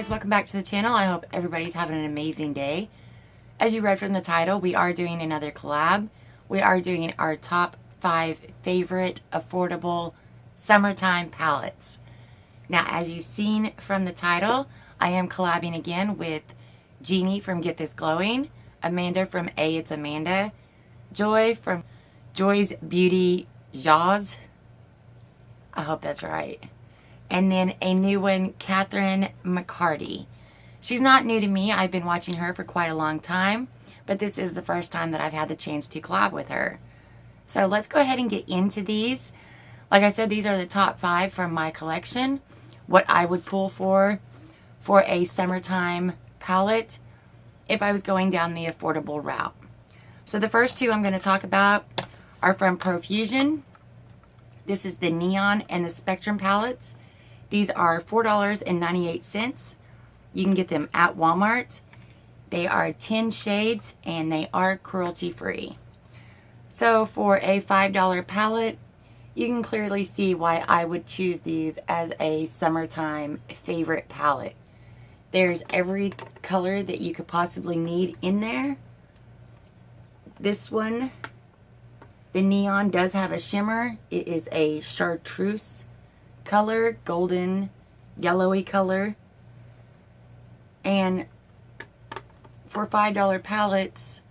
guys, welcome back to the channel. I hope everybody's having an amazing day. As you read from the title, we are doing another collab. We are doing our top 5 favorite affordable summertime palettes. Now, as you've seen from the title, I am collabing again with Jeannie from Get This Glowing, Amanda from It's Amanda, Joy from Joy's Beauty Jaws. I hope that's right. And then a new one, Catherine McCarty. She's not new to me. I've been watching her for quite a long time, but this is the first time that I've had the chance to collab with her. So let's go ahead and get into these. Like I said, these are the top 5 from my collection. What I would pull for a summertime palette if I was going down the affordable route. So the first 2 I'm going to talk about are from Profusion. This is the Neon and the Spectrum palettes. These are $4.98. You can get them at Walmart. They are 10 shades and they are cruelty free. So for a $5 palette, you can clearly see why I would choose these as a summertime favorite palette. There's every color that you could possibly need in there. This one, the Neon, does have a shimmer. It is a chartreuse color, golden yellowy color. And for $5 palettes,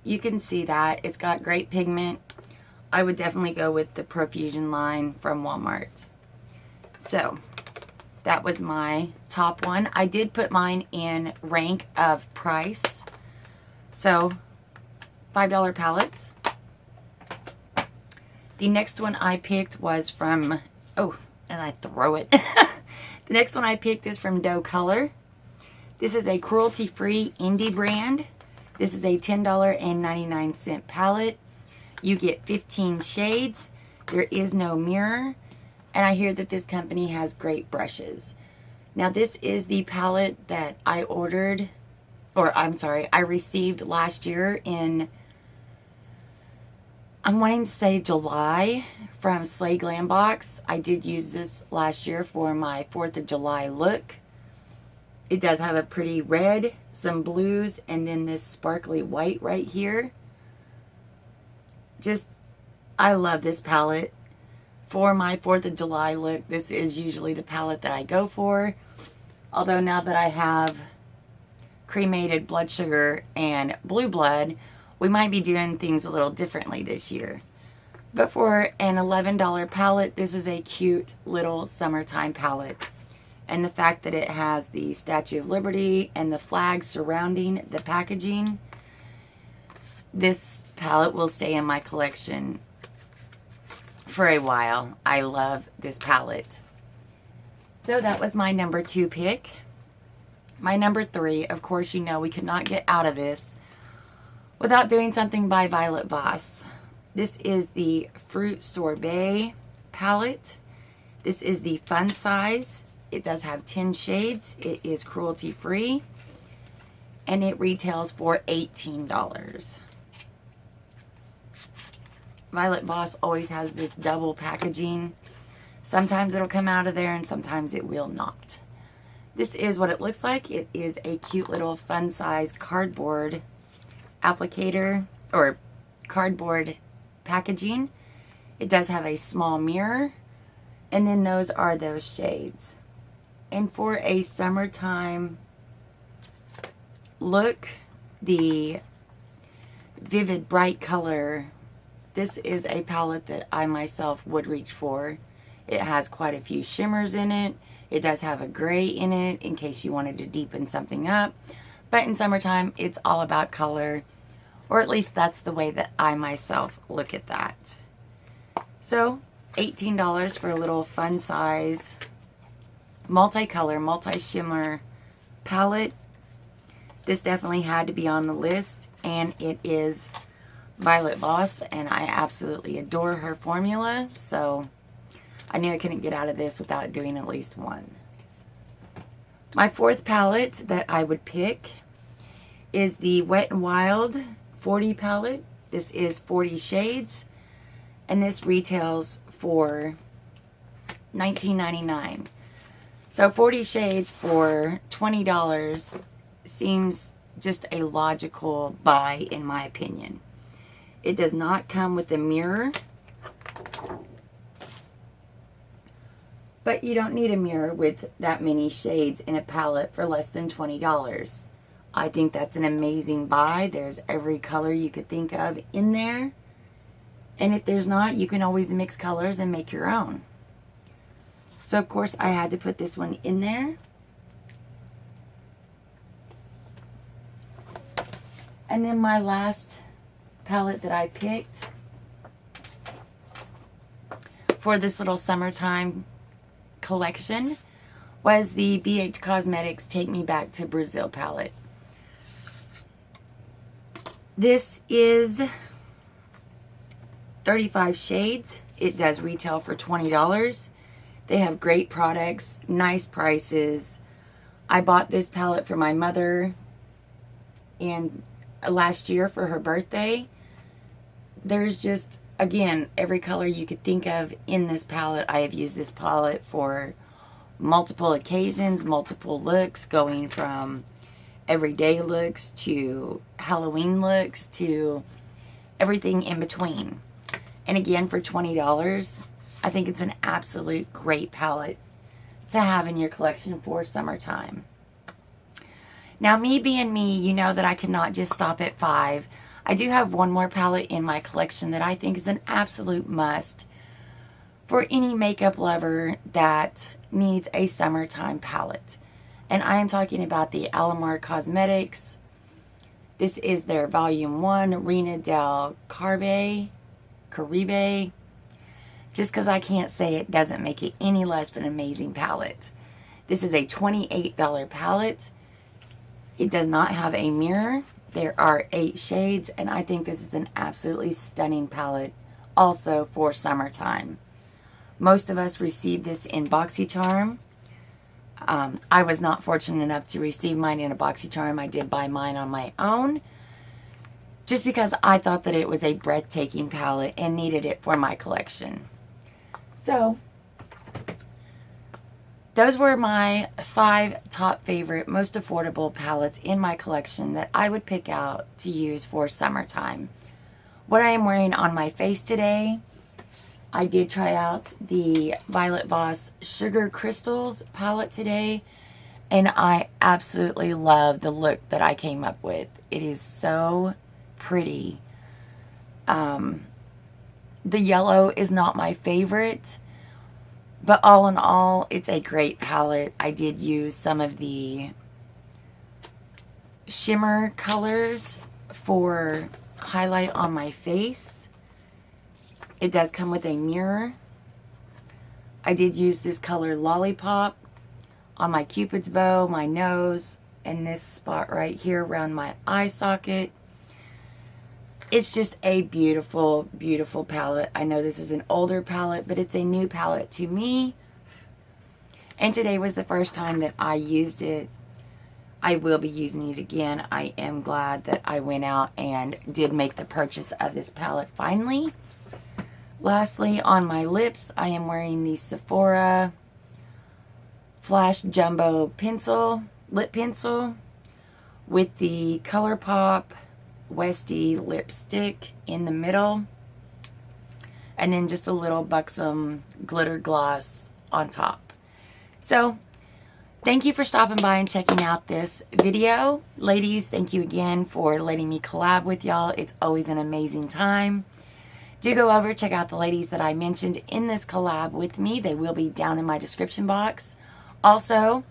you can see that it's got great pigment. I would definitely go with the Profusion line from Walmart. So that was my top one. I did put mine in rank of price. So $5 palettes. The next one I picked was from, oh, and I throw it. The next one I picked is from Doe Color. This is a cruelty-free indie brand. This is a $10.99 palette. You get 15 shades. There is no mirror. And I hear that this company has great brushes. Now, this is the palette that I ordered, or I'm sorry, I received last year in, I'm wanting to say July, from Slay Glam Box. I did use this last year for my 4th of July look. It does have a pretty red, some blues, and then this sparkly white right here. Just, I love this palette. For my 4th of July look, this is usually the palette that I go for. Although now that I have cremated blood sugar and blue blood, we might be doing things a little differently this year. But for an $11 palette, this is a cute little summertime palette. And the fact that it has the Statue of Liberty and the flag surrounding the packaging, this palette will stay in my collection for a while. I love this palette. So that was my number 2 pick. My number 3, of course, you know we could not get out of this without doing something by Violet Voss. This is the Fruit Sorbet palette. This is the fun size. It does have 10 shades. It is cruelty free. And it retails for $18. Violet Voss always has this double packaging. Sometimes it'll come out of there and sometimes it will not. This is what it looks like. It is a cute little fun size cardboard applicator, or cardboard packaging. It does have a small mirror, and then those are those shades. And for a summertime look, the vivid bright color, this is a palette that I myself would reach for. It has quite a few shimmers in it. It does have a gray in it in case you wanted to deepen something up. But in summertime, it's all about color. Or at least that's the way that I myself look at that. So, $18 for a little fun size, multicolor, multi-shimmer palette. This definitely had to be on the list. And it is Violet Voss. And I absolutely adore her formula. So, I knew I couldn't get out of this without doing at least one. My 4th palette that I would pick is the Wet n Wild 40 palette. This is 40 shades, and this retails for $19.99. So 40 shades for $20 seems just a logical buy in my opinion. It does not come with a mirror, but you don't need a mirror with that many shades in a palette for less than $20. I think that's an amazing buy. There's every color you could think of in there. And if there's not, you can always mix colors and make your own. So of course I had to put this one in there. And then my last palette that I picked for this little summertime collection was the BH Cosmetics Take Me Back to Brazil palette. This is 35 shades. It does retail for $20. They have great products, nice prices. I bought this palette for my mother and last year for her birthday. There's just, again, every color you could think of in this palette. I have used this palette for multiple occasions, multiple looks, going from everyday looks to Halloween looks to everything in between. And again, for $20, I think it's an absolute great palette to have in your collection for summertime. Now, me being me, you know that I could not just stop at 5. I do have one more palette in my collection that I think is an absolute must for any makeup lover that needs a summertime palette. And I am talking about the Alamar Cosmetics. This is their Volume 1 Reina del Caribe. Just because I can't say it doesn't make it any less an amazing palette. This is a $28 palette. It does not have a mirror. There are 8 shades, and I think this is an absolutely stunning palette also for summertime. Most of us received this in Boxycharm. I was not fortunate enough to receive mine in a Boxycharm. I did buy mine on my own just because I thought that it was a breathtaking palette and needed it for my collection. So, those were my 5 top favorite, most affordable palettes in my collection that I would pick out to use for summertime. What I am wearing on my face today, I did try out the Violet Voss Sugar Crystals palette today, and I absolutely love the look that I came up with. It is so pretty. The yellow is not my favorite, but all in all, it's a great palette. I did use some of the shimmer colors for highlight on my face. It does come with a mirror. I did use this color Lollipop on my Cupid's bow, my nose, and this spot right here around my eye socket. It's just a beautiful, beautiful palette. I know this is an older palette, but it's a new palette to me. And today was the first time that I used it. I will be using it again. I am glad that I went out and did make the purchase of this palette finally. Lastly, on my lips, I am wearing the Sephora Flash Jumbo Pencil, lip pencil, with the ColourPop Westie lipstick in the middle, and then just a little buxom glitter gloss on top. So thank you for stopping by and checking out this video. Ladies, thank you again for letting me collab with y'all. It's always an amazing time. Do go over, check out the ladies that I mentioned in this collab with me. They will be down in my description box. Also,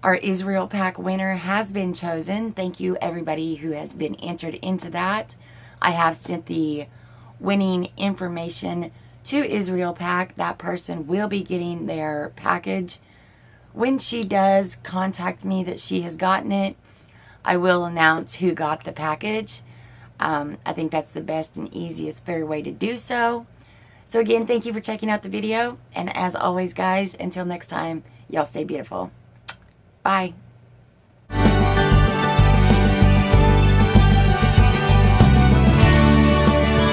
our Israel pack winner has been chosen. Thank you everybody who has been entered into that. I have sent the winning information to Israel pack. That person will be getting their package. When she does contact me that she has gotten it, I will announce who got the package. I think that's the best and easiest fair way to do so. So again, thank you for checking out the video. And as always, guys, until next time, y'all stay beautiful. Bye.